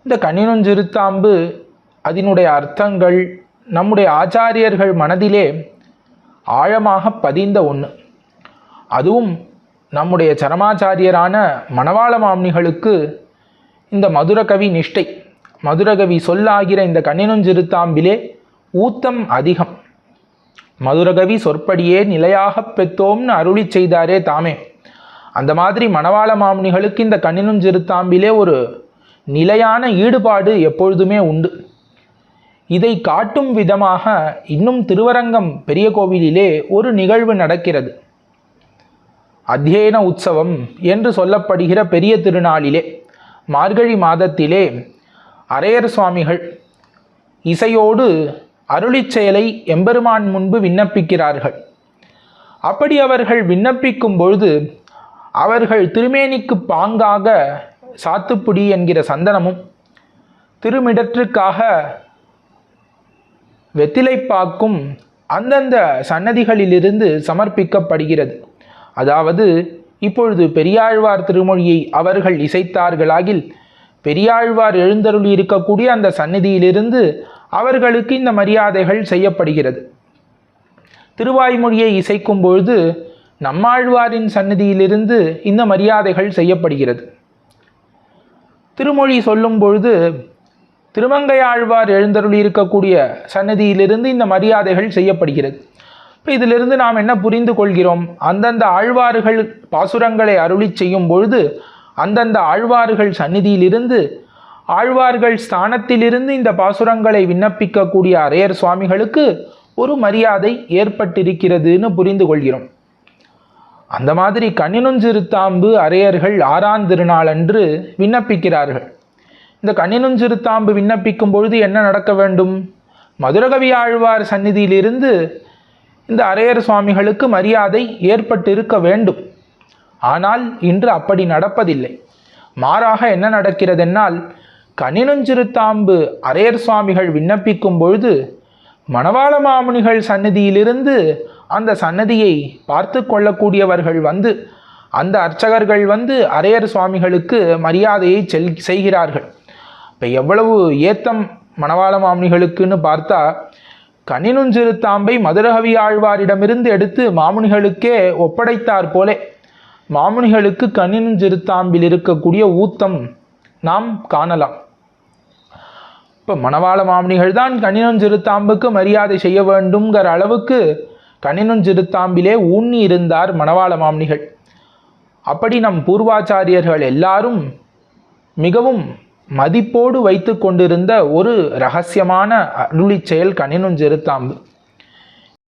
இந்த கண்ணினுஞ்சிறுத்தாம்பு அதனுடைய அர்த்தங்கள் நம்முடைய ஆச்சாரியர்கள் மனதிலே ஆழமாக பதிந்த ஒன்று. அதுவும் நம்முடைய சரமாச்சாரியரான மணவாள மாமுனிகளுக்கு இந்த மதுரகவி நிஷ்டை, மதுரகவி சொல்லாகிற இந்த கண்ணினுஞ்சிறுத்தாம்பிலே ஊத்தம் அதிகம். மதுரகவி சொற்படியே நிலையாக பெற்றோம்னு அருளி செய்தாரே தாமே. அந்த மாதிரி மணவாள மாமுனிகளுக்கு இந்த கண்ணினுஞ்சிறுத்தாம்பிலே ஒரு நிலையான ஈடுபாடு எப்பொழுதுமே உண்டு. இதை காட்டும் விதமாக இன்னும் திருவரங்கம் பெரிய கோவிலிலே ஒரு நிகழ்வு நடக்கிறது. அத்தியன உற்சவம் என்று சொல்லப்படுகிற பெரிய திருநாளிலே மார்கழி மாதத்திலே அரையர் சுவாமிகள் இசையோடு அருளிச் செயலை எம்பெருமான் முன்பு விண்ணப்பிக்கிறார்கள். அப்படி அவர்கள் விண்ணப்பிக்கும் பொழுது அவர்கள் திருமேனிக்கு பாங்காக சாத்துப்புடி என்கிற சந்தனமும் திருமிடற்றுக்காக வெத்திலைப்பாக்கும் அந்தந்த சன்னதிகளிலிருந்து சமர்ப்பிக்கப்படுகிறது. அதாவது இப்பொழுது பெரியாழ்வார் திருமொழியை அவர்கள் இசைத்தார்களாகில் பெரியாழ்வார் எழுந்தருளி இருக்கக்கூடிய அந்த சந்நிதியிலிருந்து அவர்களுக்கு இந்த மரியாதைகள் செய்யப்படுகிறது. திருவாய்மொழியை இசைக்கும் பொழுது நம்மாழ்வாரின் சந்நிதியிலிருந்து இந்த மரியாதைகள் செய்யப்படுகிறது. திருமொழி சொல்லும் பொழுது திருமங்கையாழ்வார் எழுந்தருளி இருக்கக்கூடிய சன்னதியிலிருந்து இந்த மரியாதைகள் செய்யப்படுகிறது. இப்போ இதிலிருந்து நாம் என்ன புரிந்து கொள்கிறோம்? அந்தந்த ஆழ்வார்கள் பாசுரங்களை அருளி செய்யும் பொழுது அந்தந்த ஆழ்வார்கள் சந்நிதியிலிருந்து ஆழ்வார்கள் ஸ்தானத்திலிருந்து இந்த பாசுரங்களை விண்ணப்பிக்கக்கூடிய அரையர் சுவாமிகளுக்கு ஒரு மரியாதை ஏற்பட்டிருக்கிறதுன்னு புரிந்து கொள்கிறோம். அந்த மாதிரி கண்ணினுஞ்சிறுத்தாம்பு அரையர்கள் 6ஆம் திருநாள் அன்று விண்ணப்பிக்கிறார்கள். இந்த கண்ணினுஞ்சிறுத்தாம்பு விண்ணப்பிக்கும் பொழுது என்ன நடக்க வேண்டும்? மதுரகவி ஆழ்வார் சந்நிதியிலிருந்து இந்த அரையர் சுவாமிகளுக்கு மரியாதை ஏற்பட்டிருக்க வேண்டும். ஆனால் இன்று அப்படி நடப்பதில்லை. மாறாக என்ன நடக்கிறதென்னால், கண்ணினுஞ்சிறுத்தாம்பு அரையர் சுவாமிகள் விண்ணப்பிக்கும் பொழுது மணவாள மாமுனிகள் சன்னதியிலிருந்து அந்த சன்னதியை பார்த்து கொள்ளக்கூடியவர்கள் வந்து, அந்த அர்ச்சகர்கள் வந்து அரையர் சுவாமிகளுக்கு மரியாதையை செய்கிறார்கள். இப்போ எவ்வளவு ஏத்தம் மணவாள மாமுனிகளுக்குன்னு பார்த்தா, கண்ணினுஞ்சிறுத்தாம்பை மதுரகவி ஆழ்வாரிடமிருந்து எடுத்து மாமுனிகளுக்கே ஒப்படைத்தார் போலே மாமுனிகளுக்கு கண்ணினுஞ்சிறுத்தாம்பில் இருக்கக்கூடிய ஊத்தம் நாம் காணலாம். இப்போ மணவாள மாமுனிகள் தான் கண்ணினுஞ்சிறுத்தாம்புக்கு மரியாதை செய்ய வேண்டும்ங்கிற அளவுக்கு கண்ணினுஞ்சிறுத்தாம்பிலே ஊன்னி இருந்தார் மணவாள மாமுனிகள். அப்படி நம் பூர்வாச்சாரியர்கள் எல்லாரும் மிகவும் மதிப்போடு வைத்து கொண்டிருந்த ஒரு இரகசியமான அருளிச் செயல் கண்ணினுஞ்சிறுத்தாம்பு.